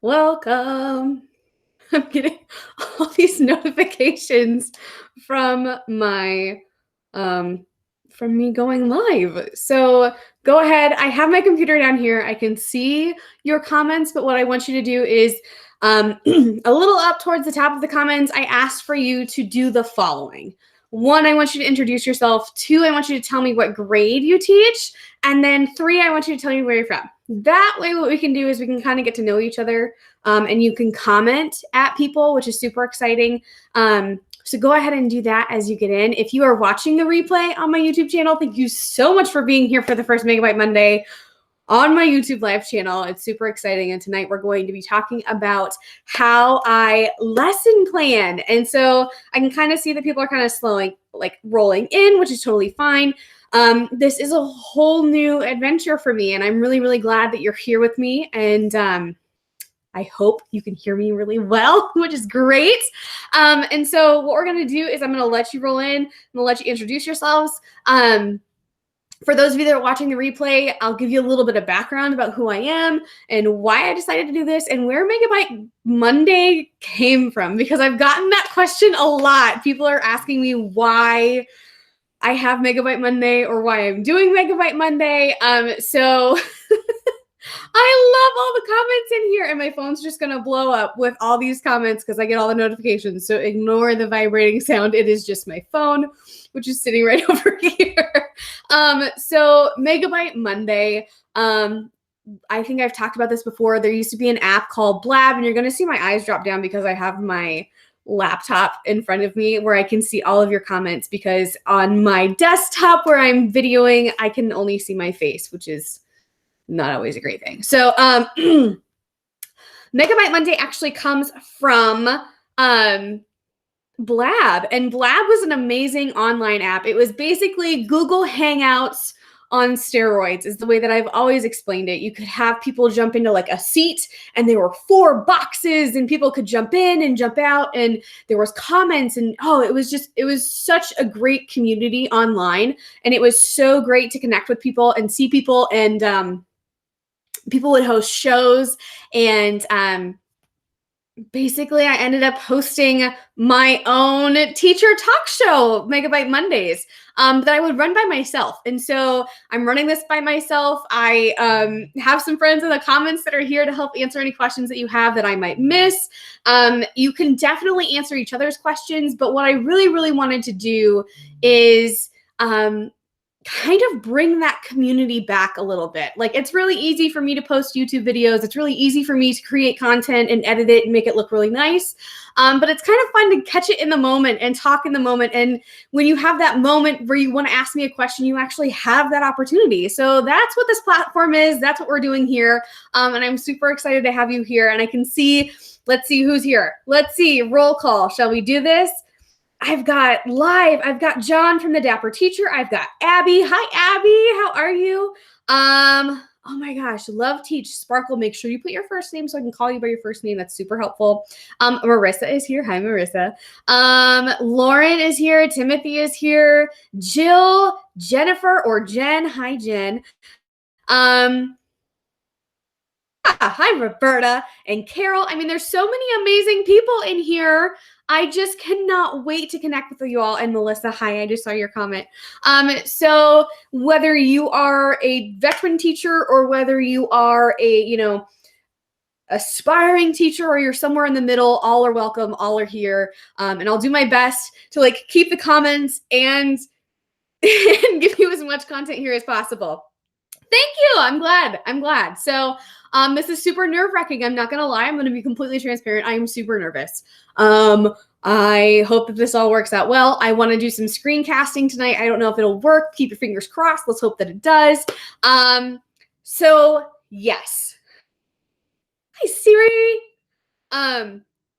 Welcome. I'm getting all these notifications from my from me going live. So go ahead. I have my computer down here. I can see your comments, but what I want you to do is a little up towards the top of the comments, I asked for you to do the following. One, I want you to introduce yourself. Two, I want you to tell me what grade you teach. And then three, I want you to tell me where you're from. That way, what we can do is we can kind of get to know each other, and you can comment at people, which is super exciting. So go ahead and do that as you get in. If you are watching the replay on my YouTube channel, thank you so much for being here for the first Megabyte Monday on my YouTube live channel. It's super exciting. And tonight we're going to be talking about how I lesson plan. And so I can kind of see that people are kind of slowing, like rolling in, which is totally fine. This is a whole new adventure for me, and I'm really, really glad that you're here with me. And I hope you can hear me really well, which is great. And so what we're going to do is I'm going to let you roll in. I'm going to let you introduce yourselves. For those of you that are watching the replay, I'll give you a little bit of background about who I am and why I decided to do this and where Megabyte Monday came from, because I've gotten that question a lot. People are asking me why I have Megabyte Monday or why I'm doing Megabyte Monday. So I love all the comments in here, and my phone's just going to blow up with all these comments because I get all the notifications. So ignore the vibrating sound. It is just my phone, which is sitting right over here. So Megabyte Monday, I think I've talked about this before. There used to be an app called Blab, and you're going to see my eyes drop down because I have my laptop in front of me where I can see all of your comments, because on my desktop where I'm videoing, I can only see my face, which is not always a great thing. So Megabyte Monday actually comes from Blab, and Blab was an amazing online app. It was basically Google Hangouts on steroids, is the way that I've always explained it. You could have people jump into like a seat, and there were 4 boxes, and people could jump in and jump out, and there was comments, and it was such a great community online, and it was so great to connect with people and see people, and people would host shows, and basically I ended up hosting my own teacher talk show, Megabyte Mondays, that I would run by myself. And so I'm running this by myself. I have some friends in the comments that are here to help answer any questions that you have that I might miss. You can definitely answer each other's questions, but what I really, really wanted to do is kind of bring that community back a little bit. Like, it's really easy for me to post YouTube videos. It's really easy for me to create content and edit it and make it look really nice. But it's kind of fun to catch it in the moment and talk in the moment. And when you have that moment where you want to ask me a question, you actually have that opportunity. So that's what this platform is. That's what we're doing here. And I'm super excited to have you here. And I can see, let's see who's here. Let's see, roll call. Shall we do this? I've got John from the Dapper Teacher. I've got Abby. Hi, Abby. How are you? Oh my gosh, love teach. Sparkle, make sure you put your first name so I can call you by your first name. That's super helpful. Marissa is here. Hi, Marissa. Lauren is here. Timothy is here. Jill, Jennifer, or Jen. Hi, Jen. Hi, Roberta and Carol. I mean, there's so many amazing people in here. I just cannot wait to connect with you all. And Melissa, hi, I just saw your comment. So whether you are a veteran teacher or whether you are a, aspiring teacher, or you're somewhere in the middle, all are welcome, all are here. And I'll do my best to keep the comments and give you as much content here as possible. Thank you. I'm glad. So this is super nerve-wracking. I'm not going to lie. I'm going to be completely transparent. I am super nervous. I hope that this all works out well. I want to do some screencasting tonight. I don't know if it'll work. Keep your fingers crossed. Let's hope that it does. So yes. Hi, Siri.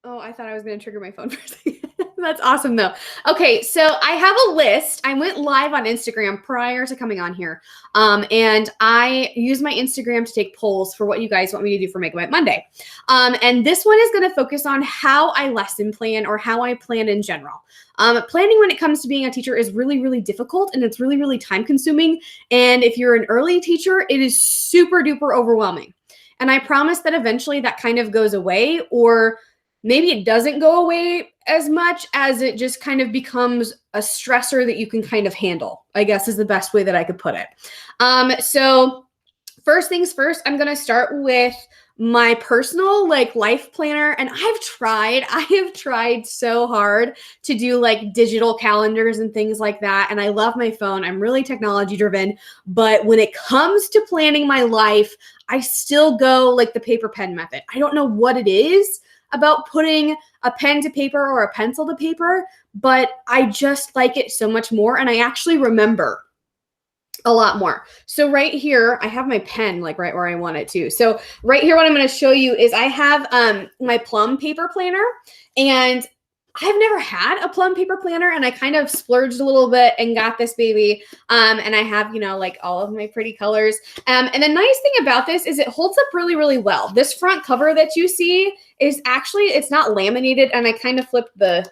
Oh, I thought I was going to trigger my phone for a second. That's awesome, though. Okay, so I have a list. I went live on Instagram prior to coming on here, and I use my Instagram to take polls for what you guys want me to do for Megabyte Monday. And this one is going to focus on how I lesson plan, or how I plan in general. Planning when it comes to being a teacher is really, really difficult, and it's really, really time consuming. And if you're an early teacher, it is super duper overwhelming. And I promise that eventually that kind of goes away, or maybe it doesn't go away as much as it just kind of becomes a stressor that you can kind of handle, I guess is the best way that I could put it. So first things first, I'm going to start with my personal like life planner. And I have tried so hard to do like digital calendars and things like that. And I love my phone. I'm really technology driven. But when it comes to planning my life, I still go like the paper pen method. I don't know what it is about putting a pen to paper or a pencil to paper, but I just like it so much more. And I actually remember a lot more. So right here, I have my pen like right where I want it to. So right here, what I'm going to show you is I have my plum paper planner, and I've never had a plum paper planner, and I kind of splurged a little bit and got this baby. And I have, like all of my pretty colors. And the nice thing about this is it holds up really, really well. This front cover that you see is actually, it's not laminated, and I kind of flipped the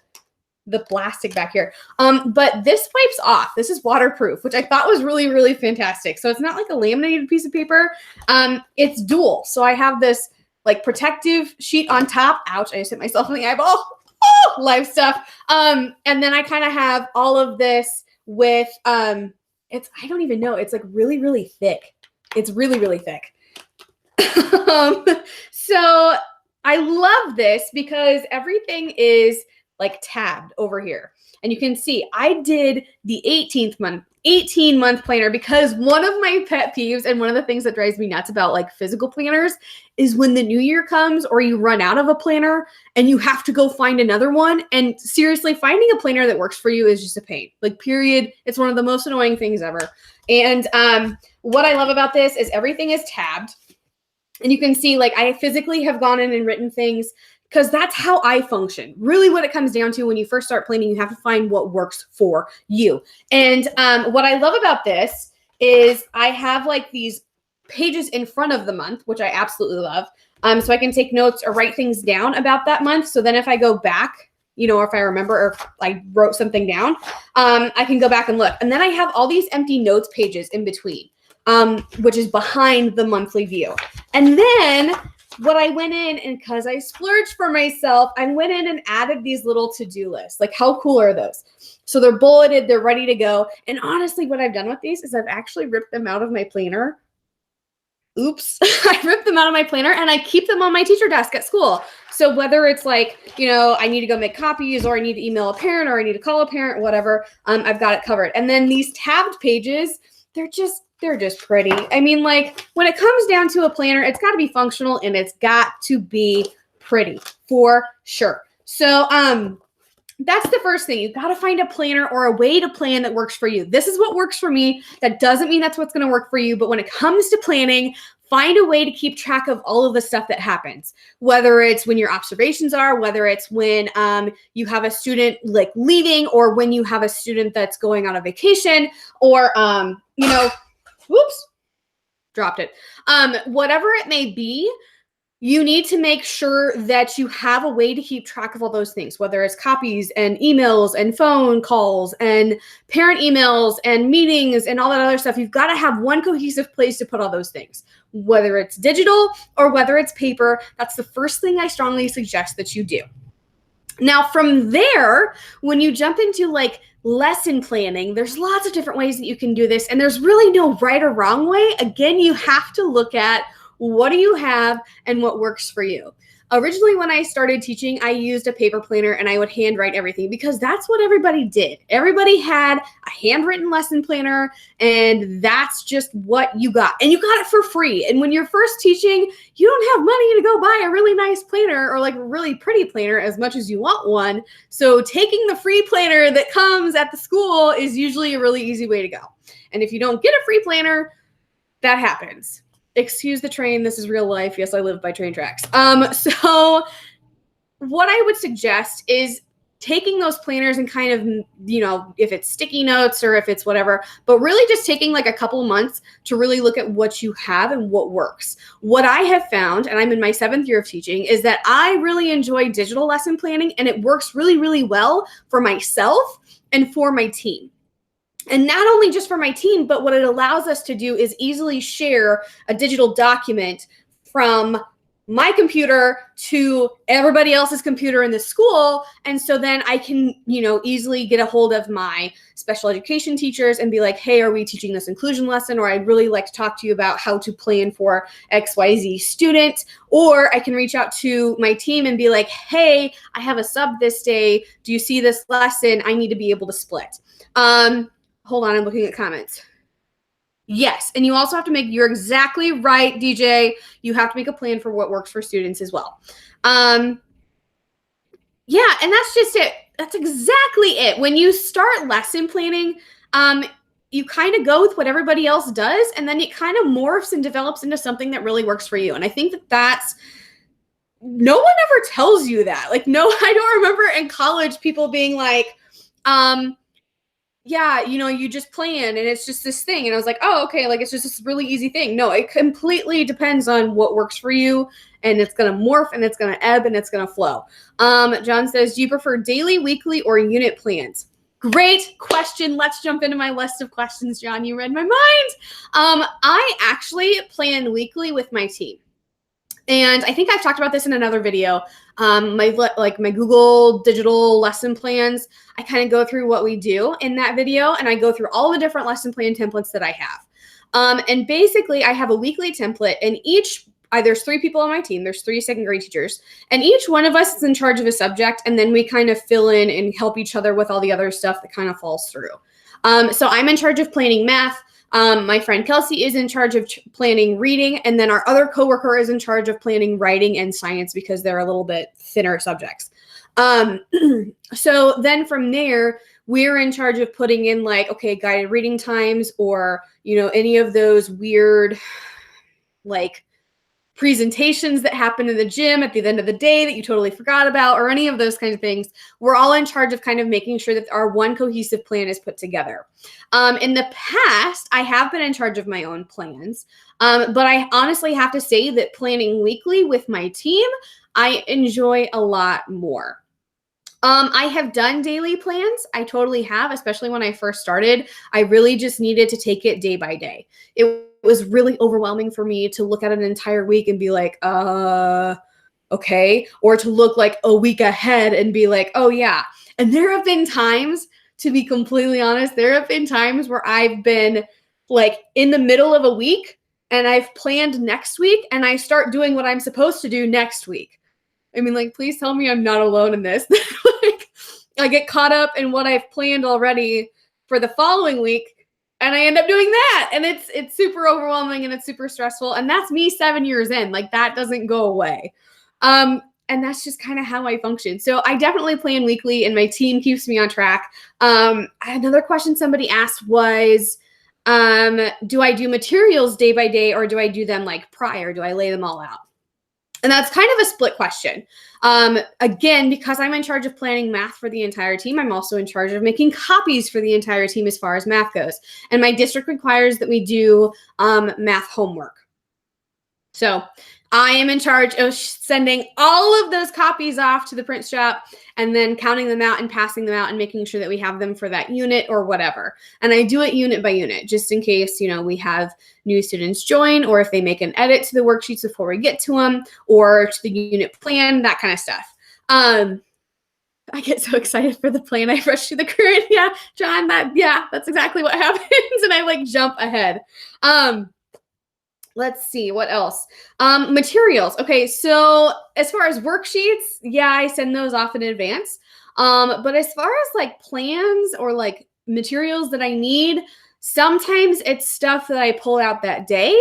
plastic back here. But this wipes off. This is waterproof, which I thought was really, really fantastic. So it's not like a laminated piece of paper. It's dual. So I have this like protective sheet on top. Ouch, I just hit myself in the eyeball. Oh, live stuff. And then I kind of have all of this with, I don't even know. It's like really, really thick. It's really, really thick. So I love this because everything is like tabbed over here. And you can see I did the 18-month planner, because one of my pet peeves and one of the things that drives me nuts about like physical planners is when the new year comes or you run out of a planner and you have to go find another one. And seriously, finding a planner that works for you is just a pain, like period. It's one of the most annoying things ever. And what I love about this is everything is tabbed. And you can see like I physically have gone in and written things, because that's how I function. Really what it comes down to when you first start planning, you have to find what works for you. And what I love about this is I have like these pages in front of the month, which I absolutely love. So I can take notes or write things down about that month. So then if I go back, or if I remember or if I wrote something down, I can go back and look. And then I have all these empty notes pages in between, which is behind the monthly view. And then what I went in, and because I splurged for myself, I went in and added these little to-do lists. Like, how cool are those? So they're bulleted, they're ready to go. And honestly, what I've done with these is I've actually ripped them out of my planner. Oops. I ripped them out of my planner and I keep them on my teacher desk at school. So whether it's like, I need to go make copies, or I need to email a parent, or I need to call a parent, or whatever, I've got it covered. And then these tabbed pages, they're just pretty. I mean, like when it comes down to a planner, it's got to be functional and it's got to be pretty for sure. So that's the first thing. You've got to find a planner or a way to plan that works for you. This is what works for me. That doesn't mean that's what's going to work for you. But when it comes to planning, find a way to keep track of all of the stuff that happens, whether it's when your observations are, whether it's when you have a student like leaving, or when you have a student that's going on a vacation, or, whoops, dropped it. Whatever it may be, you need to make sure that you have a way to keep track of all those things, whether it's copies and emails and phone calls and parent emails and meetings and all that other stuff. You've got to have one cohesive place to put all those things, whether it's digital or whether it's paper. That's the first thing I strongly suggest that you do. Now, from there, when you jump into like lesson planning, there's lots of different ways that you can do this, and there's really no right or wrong way. Again, you have to look at what do you have and what works for you. Originally, when I started teaching, I used a paper planner and I would handwrite everything, because that's what everybody did. Everybody had a handwritten lesson planner, and that's just what you got. And you got it for free. And when you're first teaching, you don't have money to go buy a really nice planner or like a really pretty planner as much as you want one. So taking the free planner that comes at the school is usually a really easy way to go. And if you don't get a free planner, that happens. Excuse the train. This is real life. Yes, I live by train tracks. So what I would suggest is taking those planners and kind of, if it's sticky notes or if it's whatever, but really just taking like a couple months to really look at what you have and what works. What I have found, and I'm in my 7th year of teaching, is that I really enjoy digital lesson planning, and it works really, really well for myself and for my team. And not only just for my team, but what it allows us to do is easily share a digital document from my computer to everybody else's computer in the school. And so then I can, easily get a hold of my special education teachers and be like, hey, are we teaching this inclusion lesson? Or I'd really like to talk to you about how to plan for XYZ student. Or I can reach out to my team and be like, hey, I have a sub this day. Do you see this lesson? I need to be able to split. Hold on, I'm looking at comments. Yes, and you also have to you're exactly right, DJ. You have to make a plan for what works for students as well. Yeah, and that's just it. That's exactly it. When you start lesson planning, you kind of go with what everybody else does, and then it kind of morphs and develops into something that really works for you. And I think that's, no one ever tells you that. Like, no, I don't remember in college people being like, yeah, you just plan and it's just this thing. And I was like, oh, okay, like it's just this really easy thing. No, it completely depends on what works for you, and it's going to morph and it's going to ebb and it's going to flow. John says, do you prefer daily, weekly, or unit plans? Great question. Let's jump into my list of questions, John. You read my mind. I actually plan weekly with my team. And I think I've talked about this in another video. My Google digital lesson plans, I kind of go through what we do in that video, and I go through all the different lesson plan templates that I have. And basically, I have a weekly template, and there's 3 people on my team. There's 3 second grade teachers, and each one of us is in charge of a subject, and then we kind of fill in and help each other with all the other stuff that kind of falls through. So I'm in charge of planning math. My friend Kelsey is in charge of planning reading, and then our other coworker is in charge of planning writing and science because they're a little bit thinner subjects. So then from there, we're in charge of putting in guided reading times, or, any of those weird, presentations that happen in the gym at the end of the day that you totally forgot about, or any of those kinds of things. We're all in charge of kind of making sure that our one cohesive plan is put together. In the past, I have been in charge of my own plans, but I honestly have to say that planning weekly with my team, I enjoy a lot more. I have done daily plans. I totally have, especially when I first started. I really just needed to take it day by day. It was really overwhelming for me to look at an entire week and be like, okay. Or to look like a week ahead and be like, oh yeah. And there have been times, to be completely honest, there have been times where I've been in the middle of a week and I've planned next week and I start doing what I'm supposed to do next week. I mean, please tell me I'm not alone in this. I get caught up in what I've planned already for the following week, and I end up doing that. And it's super overwhelming and it's super stressful. And that's me 7 years in. That doesn't go away. And that's just kind of how I function. So I definitely plan weekly, and my team keeps me on track. Another question somebody asked was, do I do materials day by day, or do I do them prior? Do I lay them all out? And that's kind of a split question. Again, because I'm in charge of planning math for the entire team, I'm also in charge of making copies for the entire team as far as math goes. And my district requires that we do math homework. So I am in charge of sending all of those copies off to the print shop and then counting them out and passing them out and making sure that we have them for that unit or whatever. And I do it unit by unit, just in case, we have new students join, or if they make an edit to the worksheets before we get to them, or to the unit plan, that kind of stuff. I get so excited for the plan. I rush to the current. Yeah, John, that's exactly what happens. And I jump ahead. Let's see, what else? Materials. Okay, so as far as worksheets, yeah, I send those off in advance. But as far as plans or materials that I need, sometimes it's stuff that I pull out that day.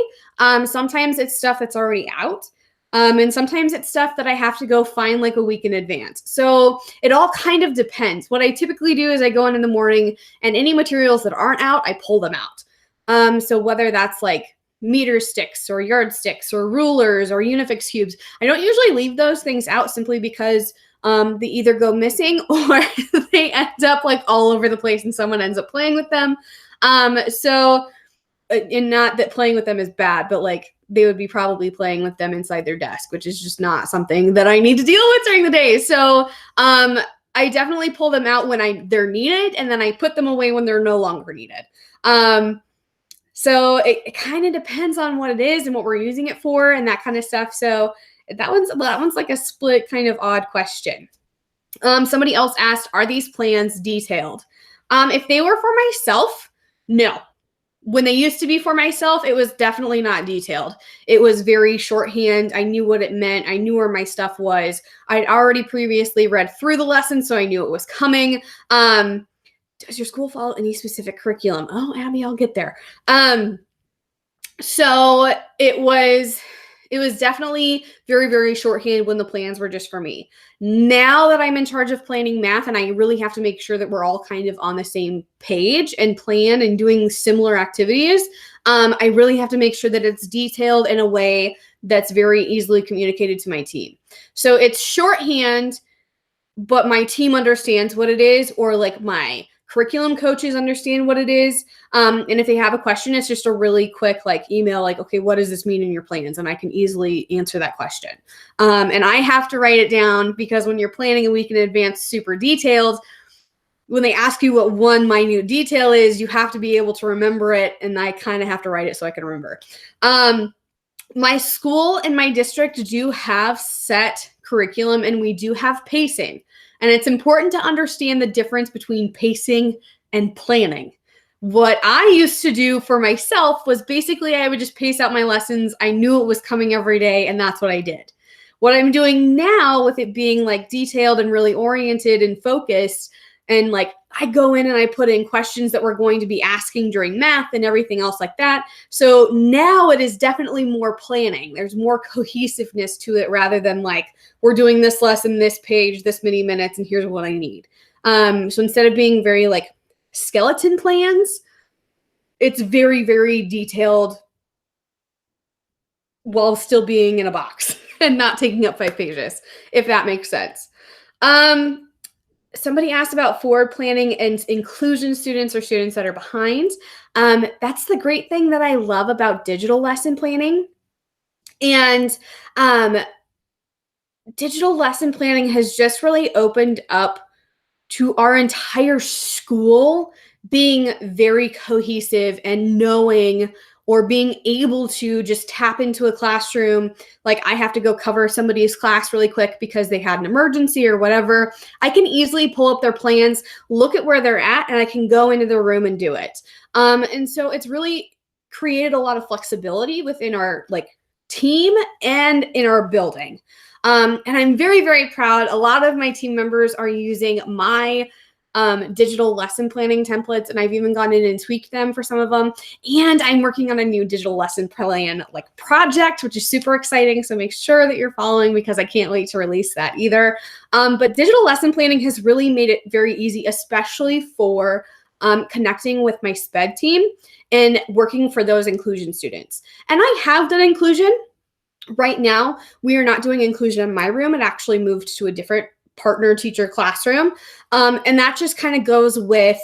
Sometimes it's stuff that's already out. And sometimes it's stuff that I have to go find a week in advance. So it all kind of depends. What I typically do is I go in the morning, and any materials that aren't out, I pull them out. So whether that's meter sticks or yardsticks or rulers or Unifix cubes, I don't usually leave those things out simply because they either go missing or they end up all over the place and someone ends up playing with them. So, and not that playing with them is bad, but they would be probably playing with them inside their desk, which is just not something that I need to deal with during the day. So I definitely pull them out when they're needed, and then I put them away when they're no longer needed. So it kind of depends on what it is and what we're using it for and that kind of stuff. So that one's like a split kind of odd question. Somebody else asked, are these plans detailed? If they were for myself, no. When they used to be for myself, it was definitely not detailed. It was very shorthand. I knew what it meant. I knew where my stuff was. I'd already previously read through the lesson, so I knew it was coming. Does your school follow any specific curriculum? Oh, Abby, I'll get there. So it was definitely very, very shorthand when the plans were just for me. Now that I'm in charge of planning math and I really have to make sure that we're all kind of on the same page and plan and doing similar activities, I really have to make sure that it's detailed in a way that's very easily communicated to my team. So it's shorthand, but my team understands what it is, or like my curriculum coaches understand what it is. And if they have a question, it's just a really quick like email, like, okay, what does this mean in your plans? And I can easily answer that question. And I have to write it down because when you're planning a week in advance, super detailed, when they ask you what one minute detail is, you have to be able to remember it. And I kind of have to write it so I can remember. My school and my district do have set curriculum and we do have pacing. And it's important to understand the difference between pacing and planning. What I used to do for myself was basically I would just pace out my lessons. I knew it was coming every day, and that's what I did. What I'm doing now with it being like detailed and really oriented and focused, and like I go in and I put in questions that we're going to be asking during math and everything else like that. So now it is definitely more planning. There's more cohesiveness to it rather than like we're doing this lesson, this page, this many minutes, and here's what I need. So instead of being very like skeleton plans, it's very, very detailed while still being in a box and not taking up 5 pages, if that makes sense. Somebody asked about forward planning and inclusion students or students that are behind. That's the great thing that I love about digital lesson planning. And digital lesson planning has just really opened up to our entire school being very cohesive and knowing or being able to just tap into a classroom. Like I have to go cover somebody's class really quick because they had an emergency or whatever. I can easily pull up their plans, look at where they're at, and I can go into the room and do it. And so it's really created a lot of flexibility within our like team and in our building. And I'm very, very proud. A lot of my team members are using my digital lesson planning templates, and I've even gone in and tweaked them for some of them. And I'm working on a new digital lesson plan like project, which is super exciting. So make sure that you're following because I can't wait to release that either. But digital lesson planning has really made it very easy, especially for connecting with my SPED team and working for those inclusion students. And I have done inclusion. Right now, we are not doing inclusion in my room. It actually moved to a different partner teacher classroom. And that just kind of goes with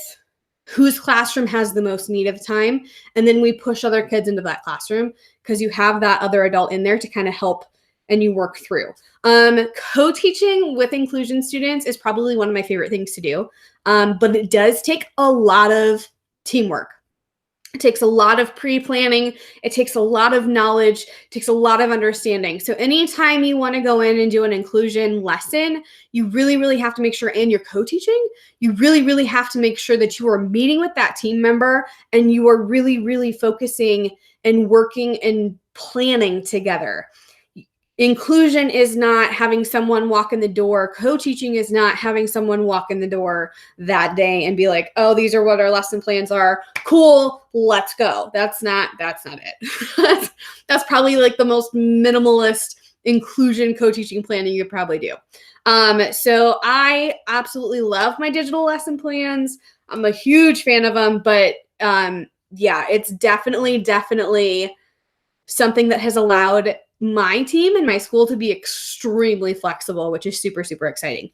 whose classroom has the most need of time. And then we push other kids into that classroom because you have that other adult in there to kind of help and you work through. Co-teaching with inclusion students is probably one of my favorite things to do. But it does take a lot of teamwork. It takes a lot of pre-planning. It takes a lot of knowledge. It takes a lot of understanding. So anytime you want to go in and do an inclusion lesson, you really, really have to make sure, and you're co-teaching, you really, really have to make sure that you are meeting with that team member and you are really, really focusing and working and planning together. Inclusion is not having someone walk in the door. Co-teaching is not having someone walk in the door that day and be like, oh, these are what our lesson plans are. Cool, let's go. That's not it. That's probably like the most minimalist inclusion co-teaching planning you could probably do. So I absolutely love my digital lesson plans. I'm a huge fan of them, but yeah, it's definitely something that has allowed my team and my school to be extremely flexible, which is super, super exciting.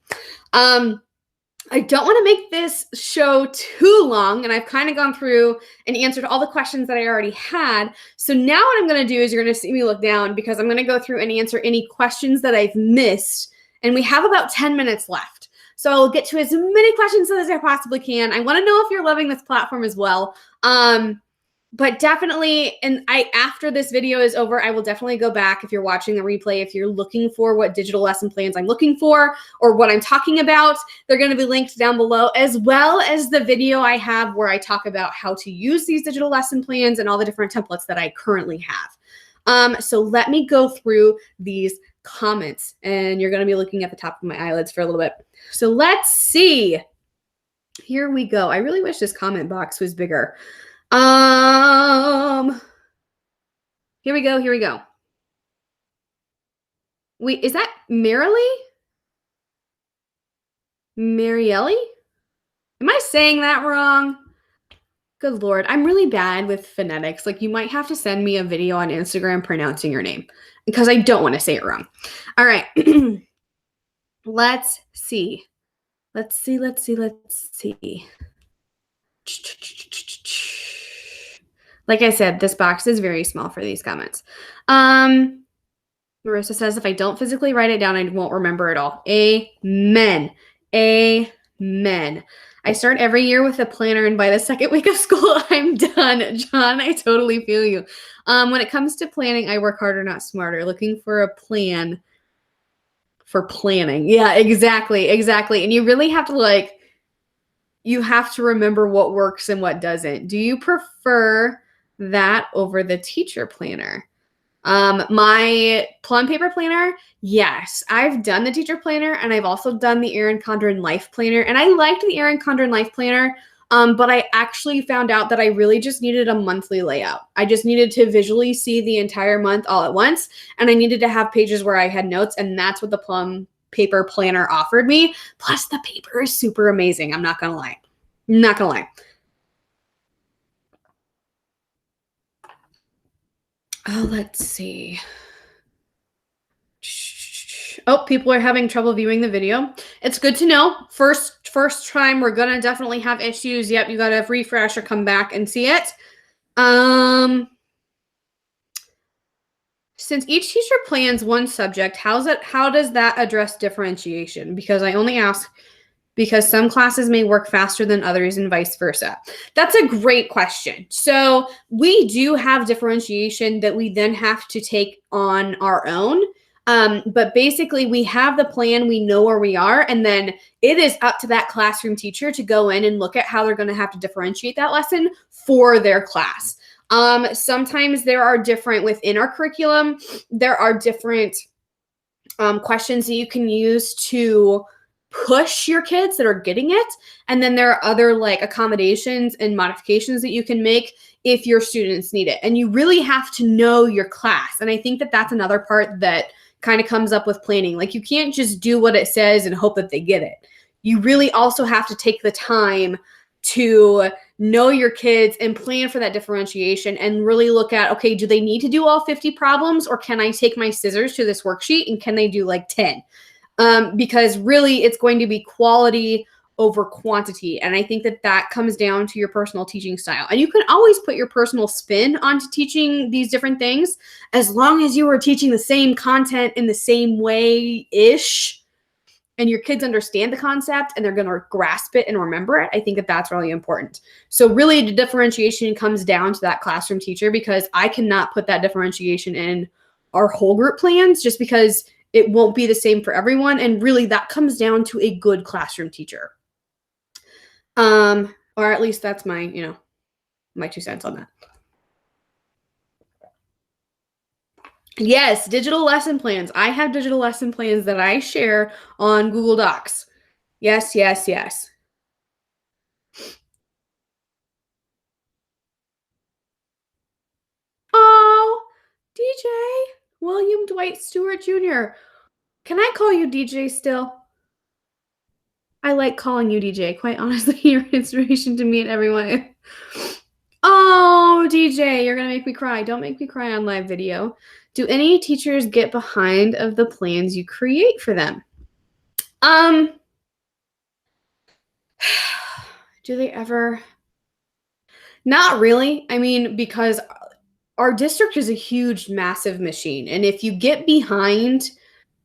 I don't want to make this show too long, and I've kind of gone through and answered all the questions that I already had. So now what I'm going to do is you're going to see me look down because I'm going to go through and answer any questions that I've missed, and we have about 10 minutes left. So I'll get to as many questions as I possibly can. I want to know if you're loving this platform as well. But definitely, and after this video is over, I will definitely go back if you're watching the replay, if you're looking for what digital lesson plans I'm looking for or what I'm talking about, they're going to be linked down below, as well as the video I have where I talk about how to use these digital lesson plans and all the different templates that I currently have. So let me go through these comments, and you're going to be looking at the top of my eyelids for a little bit. So let's see. Here we go. I really wish this comment box was bigger. Here we go. Here we go. Wait, is that Marilee? Marielle? Am I saying that wrong? Good Lord. I'm really bad with phonetics. Like, you might have to send me a video on Instagram pronouncing your name because I don't want to say it wrong. All right. Let's see. Let's see. Let's see. Let's see. Like I said, this box is very small for these comments. Marissa says, if I don't physically write it down, I won't remember it all. Amen. Amen. I start every year with a planner, and by the second week of school, I'm done. John, I totally feel you. When it comes to planning, I work harder, not smarter. Looking for a plan for planning. Yeah, exactly. Exactly. And you really have to you have to remember what works and what doesn't. Do you prefer that over the teacher planner? My plum paper planner, yes. I've done the teacher planner, and I've also done the Erin Condren Life Planner, and I liked the Erin Condren Life Planner, but I actually found out that I really just needed a monthly layout. I just needed to visually see the entire month all at once, and I needed to have pages where I had notes, and that's what the plum paper planner offered me. Plus, the paper is super amazing. I'm not gonna lie. Not gonna lie. Oh, let's see. Oh, people are having trouble viewing the video. It's good to know. First time, we're gonna definitely have issues. Yep, you gotta refresh or come back and see it. Since each teacher plans one subject, how does that address differentiation? Because I only ask because some classes may work faster than others and vice versa. That's a great question. So we do have differentiation that we then have to take on our own. But basically, we have the plan, we know where we are, and then it is up to that classroom teacher to go in and look at how they're going to have to differentiate that lesson for their class. Sometimes there are different within our curriculum. There are different questions that you can use to push your kids that are getting it. And then there are other accommodations and modifications that you can make if your students need it. And you really have to know your class. And I think that that's another part that kind of comes up with planning. Like, you can't just do what it says and hope that they get it. You really also have to take the time to know your kids and plan for that differentiation and really look at, okay, do they need to do all 50 problems, or can I take my scissors to this worksheet and can they do 10? Because really it's going to be quality over quantity. And I think that that comes down to your personal teaching style. And you can always put your personal spin onto teaching these different things, as long as you are teaching the same content in the same way-ish, and your kids understand the concept and they're going to grasp it and remember it. I think that that's really important. So really, the differentiation comes down to that classroom teacher, because I cannot put that differentiation in our whole group plans just because it won't be the same for everyone. And really, that comes down to a good classroom teacher. Or at least that's my, my 2 cents on that. Yes, digital lesson plans. I have digital lesson plans that I share on Google Docs. Yes, yes, yes. Oh, DJ, William Dwight Stewart Jr. Can I call you DJ still? I like calling you DJ. Quite honestly, you're an inspiration to me and everyone. Oh, DJ, you're going to make me cry. Don't make me cry on live video. Do any teachers get behind of the plans you create for them? Do they ever? Not really. I mean, because our district is a huge, massive machine. And if you get behind,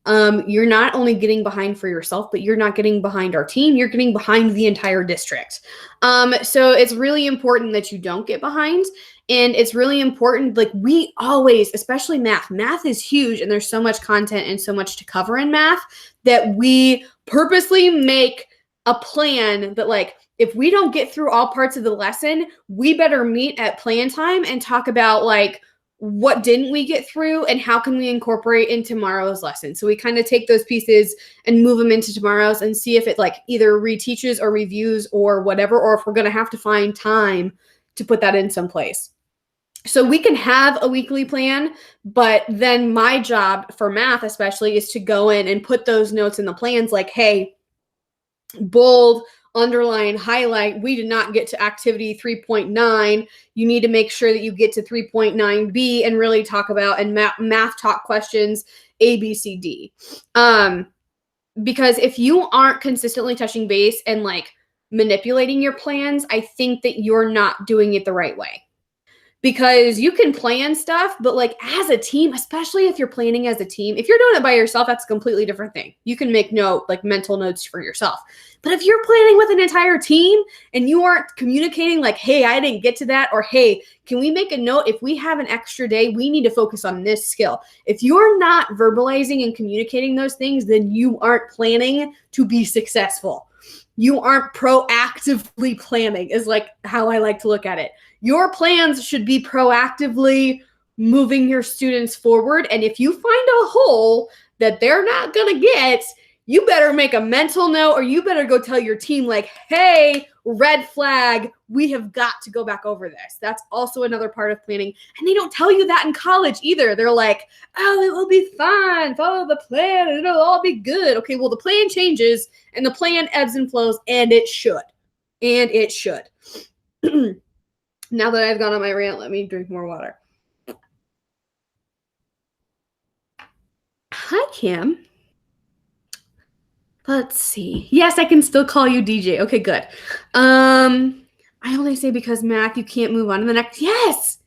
you're not only getting behind for yourself, but you're not getting behind our team. You're getting behind the entire district. So it's really important that you don't get behind. And it's really important. Like we always, especially math is huge, and there's so much content and so much to cover in math that we purposely make a plan that like, if we don't get through all parts of the lesson, we better meet at plan time and talk about like, what didn't we get through and how can we incorporate in tomorrow's lesson. So we kind of take those pieces and move them into tomorrow's and see if it like either reteaches or reviews or whatever, or if we're going to have to find time to put that in someplace. So we can have a weekly plan, but then my job for math especially is to go in and put those notes in the plans like, hey, bold, underline, highlight, we did not get to activity 3.9. You need to make sure that you get to 3.9b and really talk about and math talk questions A, B, C, D. Because if you aren't consistently touching base and like manipulating your plans, I think that you're not doing it the right way. Because you can plan stuff, but like as a team, especially if you're planning as a team, if you're doing it by yourself, that's a completely different thing. You can make mental notes for yourself. But if you're planning with an entire team and you aren't communicating like, hey, I didn't get to that, or hey, can we make a note? If we have an extra day, we need to focus on this skill. If you're not verbalizing and communicating those things, then you aren't planning to be successful. You aren't proactively planning is like how I like to look at it. Your plans should be proactively moving your students forward. And if you find a hole that they're not going to get, you better make a mental note, or you better go tell your team like, hey, red flag, we have got to go back over this. That's also another part of planning. And they don't tell you that in college either. They're like, oh, it will be fine. Follow the plan and it'll all be good. Okay, well, the plan changes and the plan ebbs and flows, and it should. And it should. Now that I've gone on my rant, let me drink more water. Hi, Kim. Let's see. Yes, I can still call you DJ. Okay, good. I only say because math, you can't move on to the next. Yes.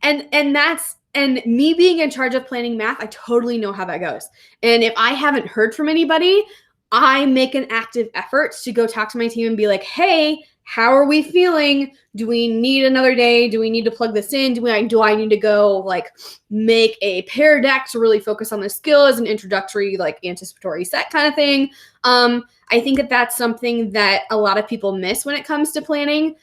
And me being in charge of planning math, I totally know how that goes. And if I haven't heard from anybody, I make an active effort to go talk to my team and be like, hey, how are we feeling? Do we need another day? Do we need to plug this in? Do I need to go like make a pair deck to really focus on the skill as an introductory, like anticipatory set kind of thing? I think that that's something that a lot of people miss when it comes to planning.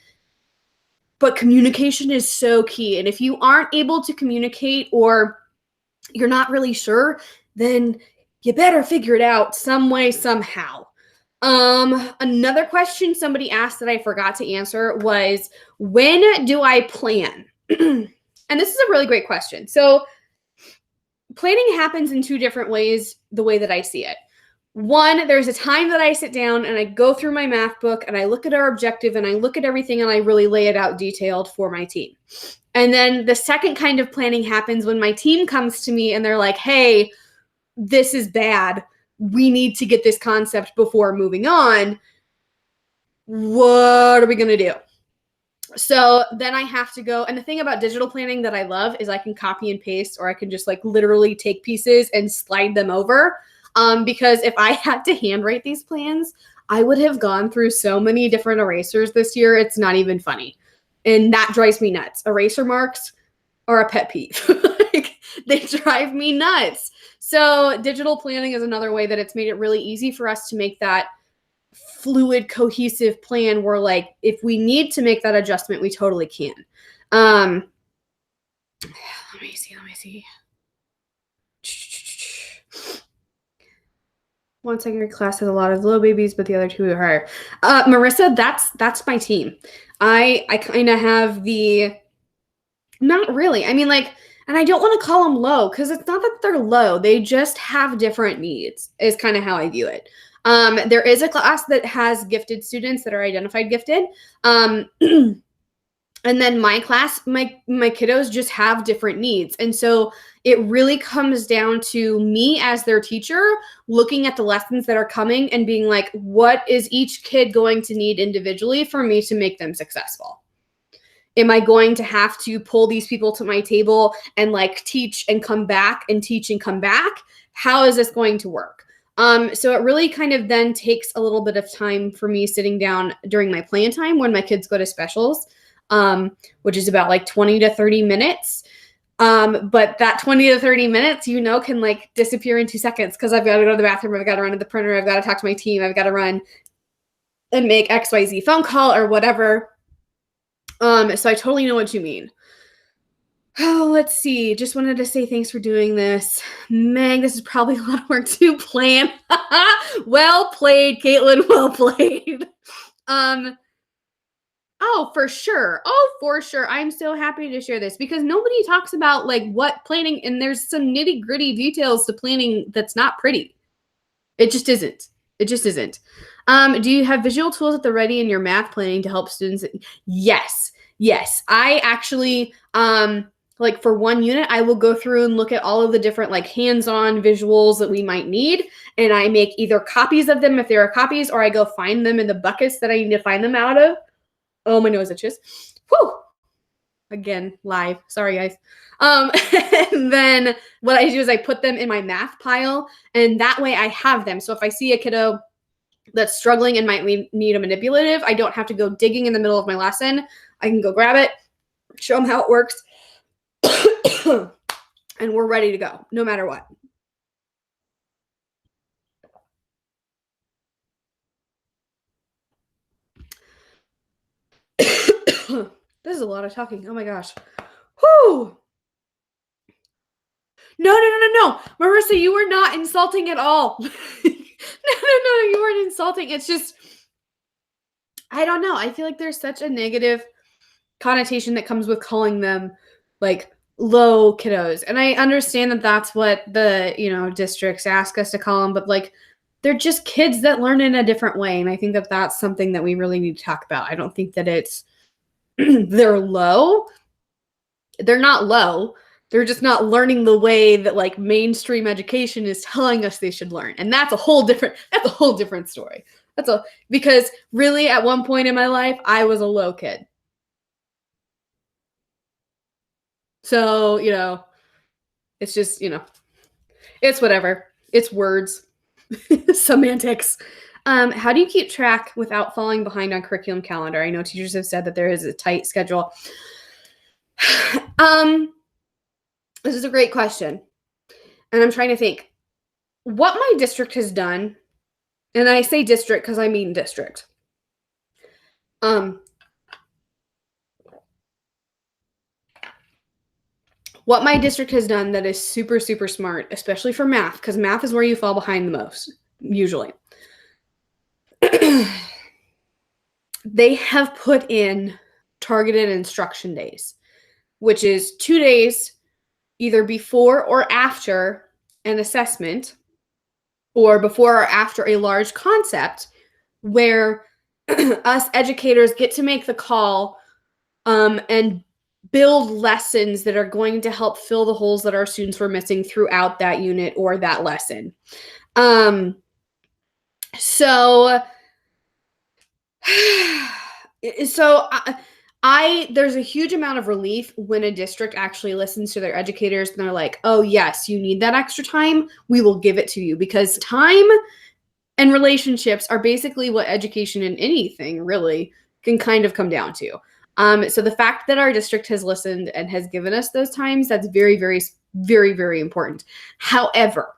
But communication is so key. And if you aren't able to communicate or you're not really sure, then you better figure it out some way, somehow. Another question somebody asked that I forgot to answer was, when do I plan? And this is a really great question. So planning happens in two different ways, the way that I see it. One, there's a time that I sit down and I go through my math book and I look at our objective and I look at everything and I really lay it out detailed for my team. And then the second kind of planning happens when my team comes to me and they're like, hey, this is bad. We need to get this concept before moving on. What are we going to do? So then I have to go. And the thing about digital planning that I love is I can copy and paste, or I can just like literally take pieces and slide them over. Because if I had to handwrite these plans, I would have gone through so many different erasers this year. It's not even funny. And that drives me nuts. Eraser marks are a pet peeve. Like, they drive me nuts. So digital planning is another way that it's made it really easy for us to make that fluid, cohesive plan where, like, if we need to make that adjustment, we totally can. Let me see. One secondary class has a lot of low babies, but the other two are higher. Marissa, that's my team. I kind of have the, not really. I mean, like, and I don't want to call them low because it's not that they're low. They just have different needs is kind of how I view it. There is a class that has gifted students that are identified gifted. And then my class, my kiddos just have different needs. And so it really comes down to me as their teacher, looking at the lessons that are coming and being like, what is each kid going to need individually for me to make them successful? Am I going to have to pull these people to my table and like teach and come back and teach and come back? How is this going to work? So it really kind of then takes a little bit of time for me sitting down during my plan time when my kids go to specials. which is about like 20 to 30 minutes. But that 20 to 30 minutes, can like disappear in 2 seconds because I've got to go to the bathroom, I've got to run to the printer, I've got to talk to my team, I've got to run and make XYZ phone call or whatever. So I totally know what you mean. Oh, let's see. Just wanted to say thanks for doing this. Meg, this is probably a lot of work to plan. Well played, Caitlin. Well played. Oh, for sure. Oh, for sure. I'm so happy to share this because nobody talks about like what planning, and there's some nitty-gritty details to planning that's not pretty. It just isn't. It just isn't. Do you have visual tools at the ready in your math planning to help students? Yes. I actually, like for one unit, I will go through and look at all of the different like hands-on visuals that we might need. And I make either copies of them if there are copies, or I go find them in the buckets that I need to find them out of. Oh, my nose itches. Whew. Again, live. Sorry, guys. And then what I do is I put them in my math pile, and that way I have them. So if I see a kiddo that's struggling and might need a manipulative, I don't have to go digging in the middle of my lesson. I can go grab it, show them how it works, and we're ready to go, no matter what. This is a lot of talking. Oh my gosh. Whew. No. Marissa, you were not insulting at all. No, you weren't insulting. It's just, I don't know. I feel like there's such a negative connotation that comes with calling them like low kiddos. And I understand that that's what the, districts ask us to call them, but like, they're just kids that learn in a different way. And I think that that's something that we really need to talk about. I don't think that it's, they're low. They're not low. They're just not learning the way that like mainstream education is telling us they should learn. And that's a whole different story. Because really at one point in my life, I was a low kid. So, it's just, it's whatever. It's words, semantics. How do you keep track without falling behind on curriculum calendar? I know teachers have said that there is a tight schedule. This is a great question. And I'm trying to think what my district has done. And I say district because I mean district. What my district has done that is super, super smart, especially for math, because math is where you fall behind the most, usually. They have put in targeted instruction days, which is 2 days either before or after an assessment or before or after a large concept where us educators get to make the call and build lessons that are going to help fill the holes that our students were missing throughout that unit or that lesson. There's a huge amount of relief when a district actually listens to their educators and they're like, oh yes, you need that extra time. We will give it to you, because time and relationships are basically what education in anything really can kind of come down to. So the fact that our district has listened and has given us those times, that's very, very, very, very important. However,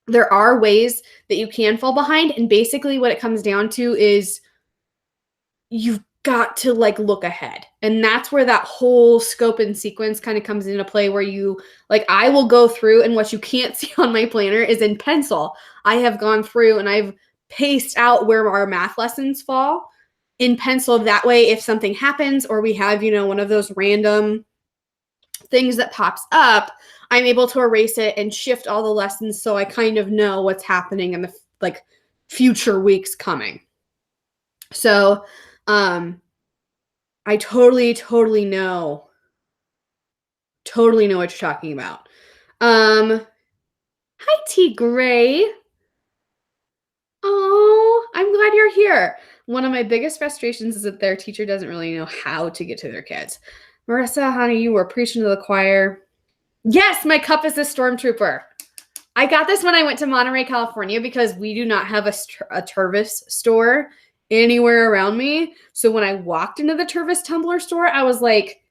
there are ways that you can fall behind. And basically what it comes down to is you've got to like look ahead. And that's where that whole scope and sequence kind of comes into play, where you like, I will go through, and what you can't see on my planner is in pencil. I have gone through and I've paced out where our math lessons fall in pencil. That way, if something happens or we have, one of those random things that pops up, I'm able to erase it and shift all the lessons so I kind of know what's happening in the like future weeks coming. So I totally know what you're talking about. Hi, T. Gray. Oh, I'm glad you're here. One of my biggest frustrations is that their teacher doesn't really know how to get to their kids. Marissa, honey, you were preaching to the choir. Yes, my cup is a stormtrooper. I got this when I went to Monterey, California, because we do not have a Tervis store anywhere around me. So when I walked into the Tervis Tumblr store, I was like,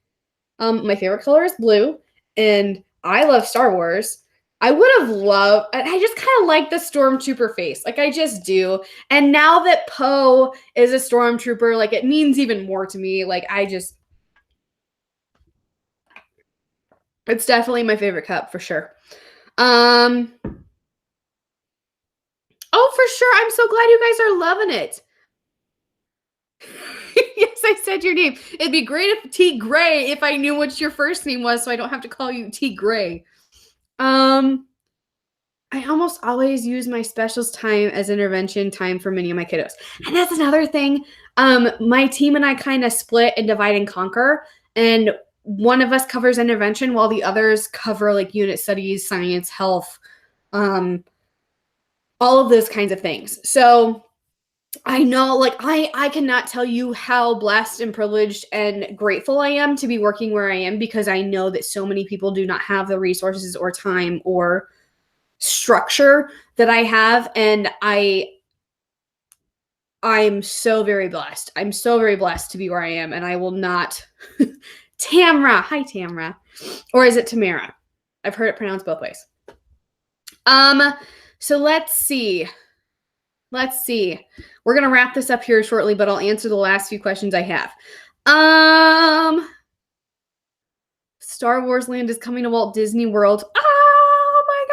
my favorite color is blue, and I love Star Wars. I would have loved, I just kind of like the Stormtrooper face. Like, I just do. And now that Poe is a Stormtrooper, like, it means even more to me. Like, it's definitely my favorite cup for sure. Oh, for sure. I'm so glad you guys are loving it. Yes, I said your name. It'd be great if T Gray, if I knew what your first name was, so I don't have to call you T Gray. I almost always use my specials time as intervention time for many of my kiddos. And that's another thing. My team and I kind of split and divide and conquer. And one of us covers intervention while the others cover like unit studies, science, health, all of those kinds of things. So I know, like, I cannot tell you how blessed and privileged and grateful I am to be working where I am, because I know that so many people do not have the resources or time or structure that I have. And I'm so very blessed. I'm so very blessed to be where I am, and I will not. Tamra. Hi, Tamra. Or is it Tamara? I've heard it pronounced both ways. So let's see. We're going to wrap this up here shortly, but I'll answer the last few questions I have. Star Wars Land is coming to Walt Disney World. Oh my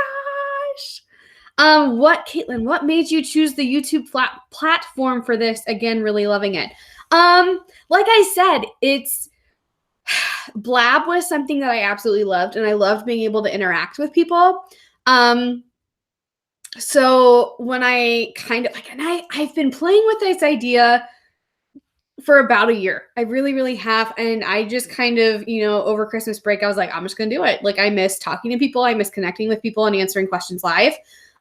gosh. Caitlin, what made you choose the YouTube platform for this? Again, really loving it. Like I said, Blab was something that I absolutely loved, and I loved being able to interact with people. So when I kind of like, and I've been playing with this idea for about a year. I really, really have. And I just kind of, over Christmas break, I was like, I'm just going to do it. Like, I miss talking to people. I miss connecting with people and answering questions live.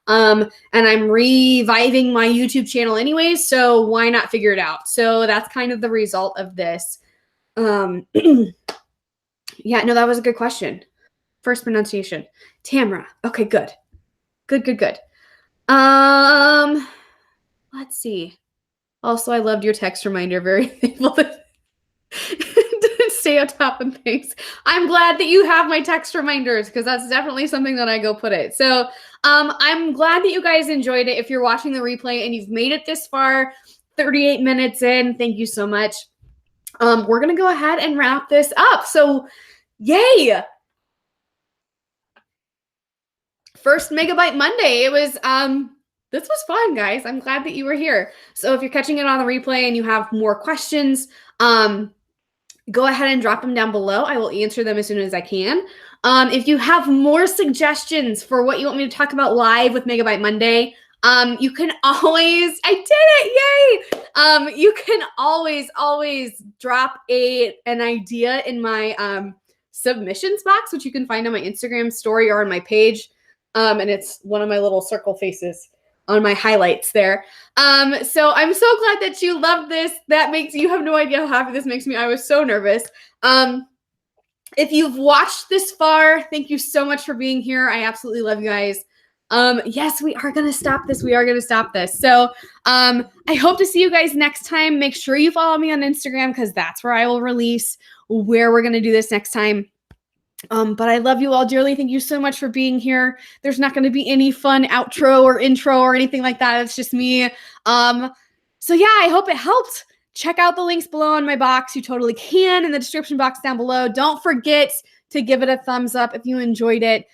And I'm reviving my YouTube channel anyways. So why not figure it out? So that's kind of the result of this. Yeah, no, that was a good question. First pronunciation. Tamra. Okay, good. Good. Let's see. Also, I loved your text reminder. Very thankful to stay on top of things. I'm glad that you have my text reminders, because that's definitely something that I go put it. So I'm glad that you guys enjoyed it. If you're watching the replay and you've made it this far, 38 minutes in, thank you so much. We're going to go ahead and wrap this up. So yay! First Megabyte Monday. It was, this was fun, guys. I'm glad that you were here. So if you're catching it on the replay and you have more questions, go ahead and drop them down below. I will answer them as soon as I can. If you have more suggestions for what you want me to talk about live with Megabyte Monday, you can always, I did it, yay! You can always drop an idea in my submissions box, which you can find on my Instagram story or on my page. And it's one of my little circle faces on my highlights there. So I'm so glad that you love this. You have no idea how happy this makes me. I was so nervous. If you've watched this far, thank you so much for being here. I absolutely love you guys. Yes, we are going to stop this. So, I hope to see you guys next time. Make sure you follow me on Instagram, because that's where I will release where we're going to do this next time. But I love you all dearly. Thank you so much for being here. There's not going to be any fun outro or intro or anything like that. It's just me. So yeah, I hope it helped. Check out the links below in my box. You totally can, in the description box down below. Don't forget to give it a thumbs up if you enjoyed it,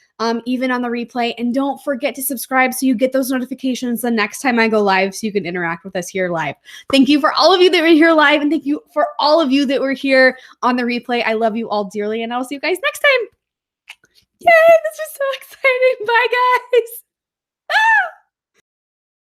even on the replay. And don't forget to subscribe so you get those notifications the next time I go live, so you can interact with us here live. Thank you for all of you that were here live, and thank you for all of you that were here on the replay. I love you all dearly, and I'll see you guys next time.